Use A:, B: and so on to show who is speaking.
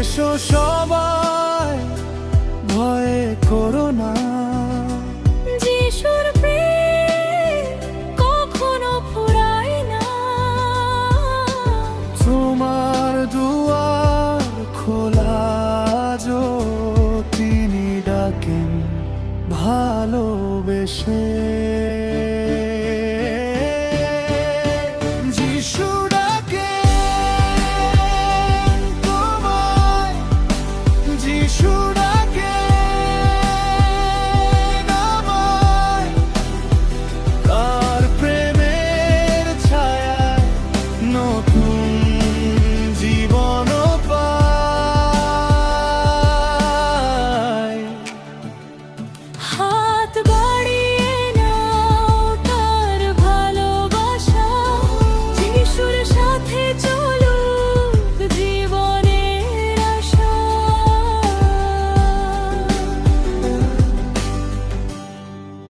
A: এসো সবাই, ভয় করো না।
B: যিশুর প্রেম কখনো ফুরায় না।
A: তোমার দুয়ার খোলা, আজও তিনি ডাকেন ভালোবেসে।